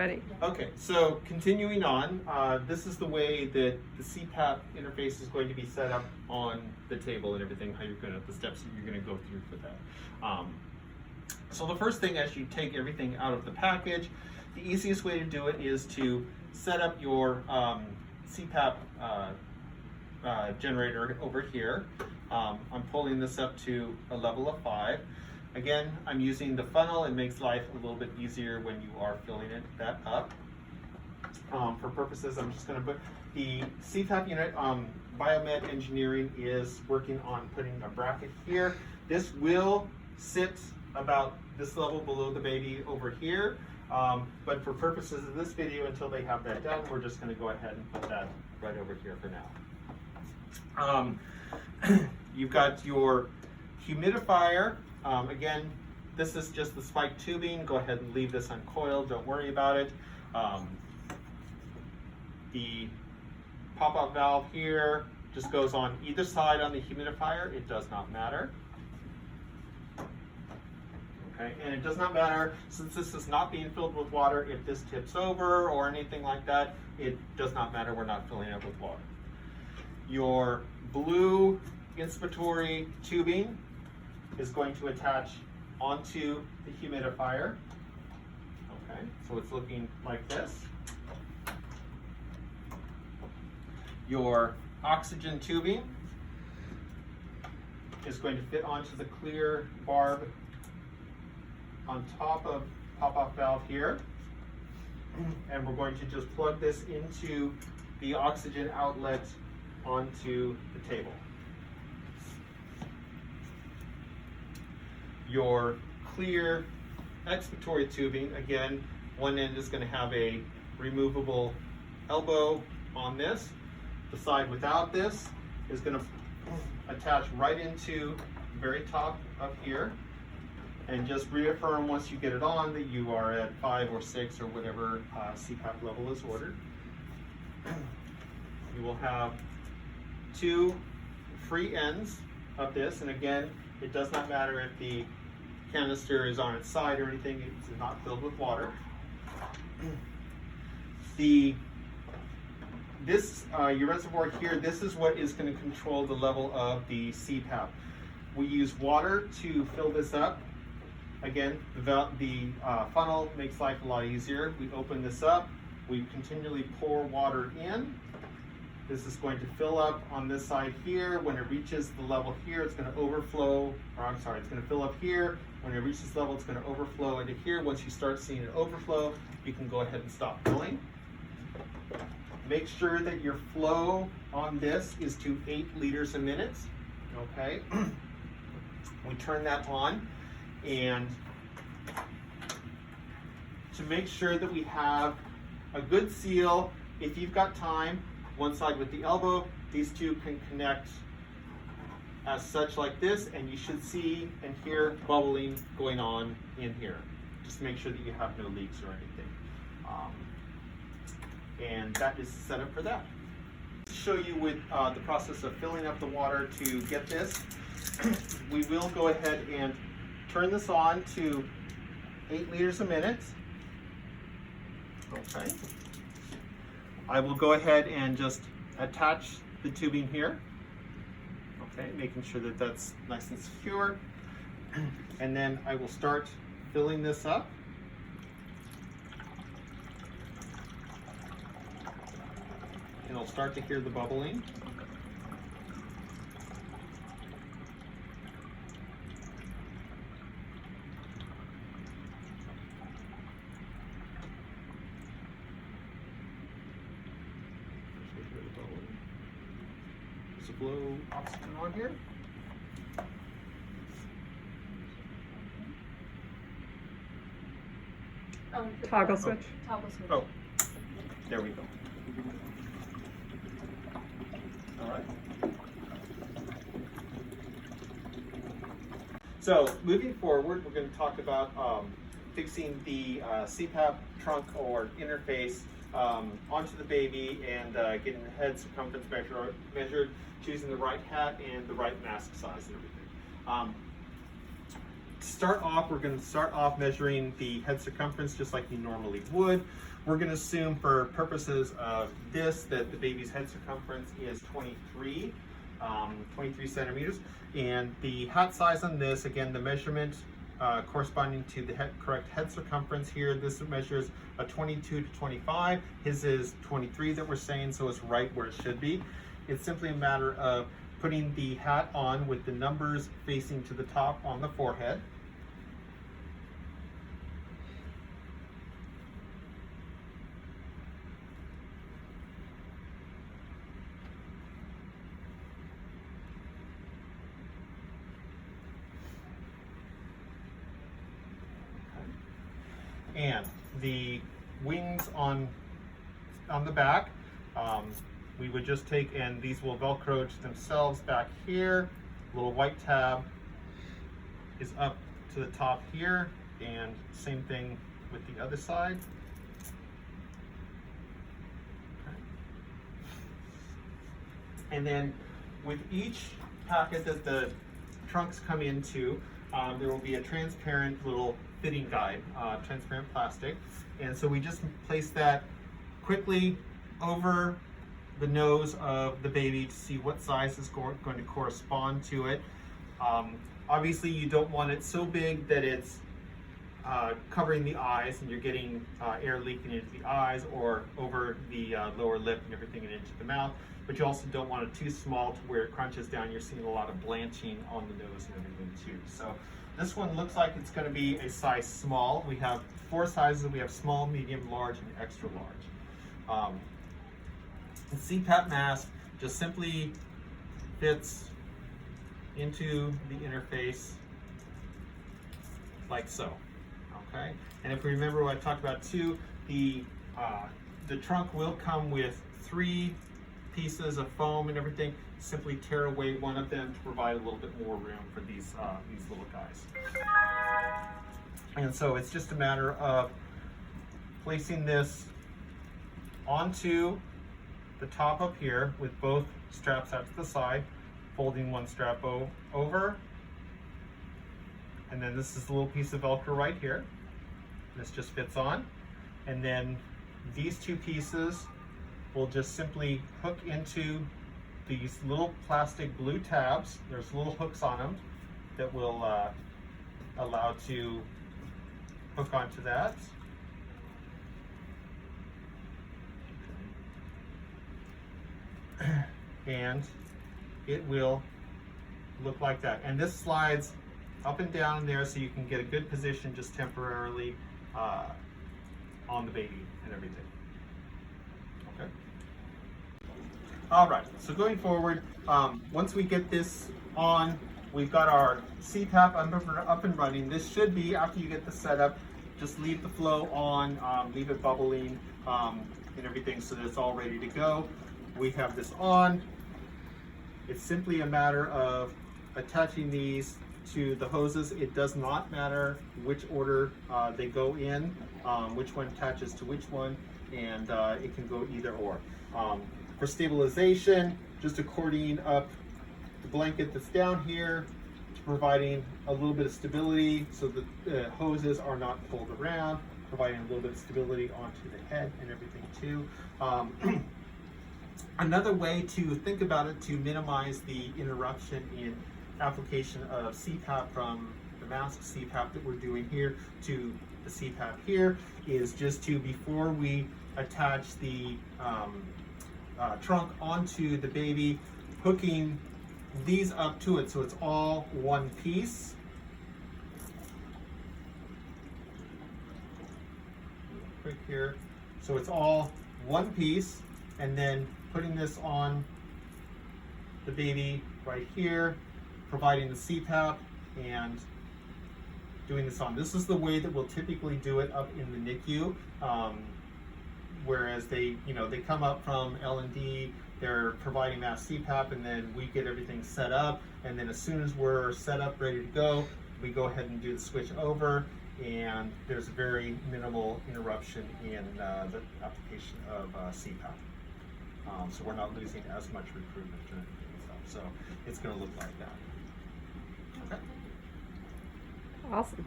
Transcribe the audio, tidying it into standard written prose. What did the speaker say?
ready. Okay, so continuing on, this is the way that the CPAP interface is going to be set up on the table and everything, the steps that you're gonna go through for that. So the first thing, as you take everything out of the package, the easiest way to do it is to set up your CPAP generator over here. I'm pulling this up to a level of 5. Again, I'm using the funnel. It makes life a little bit easier when you are filling that up. For purposes, I'm just going to put the CPAP unit. Biomed Engineering is working on putting a bracket here. This will sit about this level below the baby over here. But for purposes of this video, until they have that done, we're just going to go ahead and put that right over here for now. You've got your humidifier. Again, this is just the spike tubing. Go ahead and leave this uncoiled. Don't worry about it. The pop-up valve here just goes on either side on the humidifier. It does not matter. Okay, and it does not matter, since this is not being filled with water, if this tips over or anything like that, it does not matter. We're not filling it with water. Your blue inspiratory tubing is going to attach onto the humidifier. Okay, so it's looking like this. Your oxygen tubing is going to fit onto the clear barb on top of pop-off valve here. And we're going to just plug this into the oxygen outlet onto the table. Your clear expiratory tubing, again, one end is going to have a removable elbow on this. The side without this is going to attach right into the very top of here, and just reaffirm once you get it on that you are at 5 or 6 or whatever CPAP level is ordered. You will have 2 free ends of this, and again, it does not matter if the canister is on its side or anything. It's not filled with water. Your reservoir here, this is what is going to control the level of the CPAP. We use water to fill this up. Again, the funnel makes life a lot easier. We open this up, we continually pour water in. This is going to fill up on this side here. When it reaches the level here, it's going to overflow, it's going to fill up here. When it reaches this level, it's going to overflow into here. Once you start seeing it overflow, you can go ahead and stop filling. Make sure that your flow on this is to 8 liters a minute. Okay, we turn that on, and to make sure that we have a good seal, if you've got time, one side with the elbow, these two can connect as such like this, and you should see and hear bubbling going on in here. Just make sure that you have no leaks or anything. And that is set up for that. Show you with the process of filling up the water to get this. We will go ahead and turn this on to 8 liters a minute. Okay. I will go ahead and just attach the tubing here. Okay, making sure that that's nice and secure. And then I will start filling this up. And I'll start to hear the bubbling. There's a blow oxygen on here. Toggle switch. Toggle switch. Oh, there we go. All right. So moving forward, we're going to talk about fixing the CPAP trunk or interface onto the baby and getting the head circumference measured, choosing the right hat and the right mask size and everything. To start off, we're going to start off measuring the head circumference just like you normally would. We're going to assume for purposes of this that the baby's head circumference is 23 centimeters. And the hat size on this, again, the measurement corresponding to the correct head circumference here, this measures a 22 to 25. His is 23 that we're saying, so it's right where it should be. It's simply a matter of putting the hat on with the numbers facing to the top on the forehead. And the wings on the back, we would just take, and these will Velcro themselves back here. Little white tab is up to the top here, and same thing with the other side. Okay. And then with each packet that the trunks come into, there will be a transparent little fitting guide, transparent plastic. And so we just place that quickly over the nose of the baby to see what size is going to correspond to it. Obviously you don't want it so big that it's covering the eyes and you're getting air leaking into the eyes or over the lower lip and everything and into the mouth, but you also don't want it too small to where it crunches down. You're seeing a lot of blanching on the nose and everything too. So this one looks like it's going to be a size small. We have 4 sizes. We have small, medium, large, and extra large. The CPAP mask just simply fits into the interface like so. Okay, and if we remember what I talked about too, the trunk will come with 3 pieces of foam and everything. Simply tear away one of them to provide a little bit more room for these little guys. And so it's just a matter of placing this onto the top up here with both straps out to the side, folding one strap over, and then this is a little piece of Velcro right here. This just fits on, and then these 2 pieces will just simply hook into these little plastic blue tabs. There's little hooks on them that will allow to hook onto that. And it will look like that. And this slides up and down there so you can get a good position just temporarily on the baby and everything. Okay. All right, so going forward, once we get this on, we've got our CPAP up and running. This should be, after you get the setup, just leave the flow on, leave it bubbling and everything so that it's all ready to go. We have this on. It's simply a matter of attaching these to the hoses. It does not matter which order they go in, which one attaches to which one, and it can go either or. For stabilization, just accordioning up the blanket that's down here, providing a little bit of stability so that the hoses are not pulled around, providing a little bit of stability onto the head and everything too. Another way to think about it to minimize the interruption in application of CPAP from the mask CPAP that we're doing here to the CPAP here is just to, before we attach the trunk onto the baby, hooking these up to it so it's all one piece. Quick here. So it's all one piece, and then putting this on the baby right here, providing the CPAP and doing this on. This is the way that we'll typically do it up in the NICU. Whereas they come up from L&D, they're providing mass CPAP, and then we get everything set up, and then as soon as we're set up, ready to go, we go ahead and do the switch over, and there's very minimal interruption in the application of CPAP. So we're not losing as much recruitment during the stuff. So it's going to look like that. Okay. Awesome.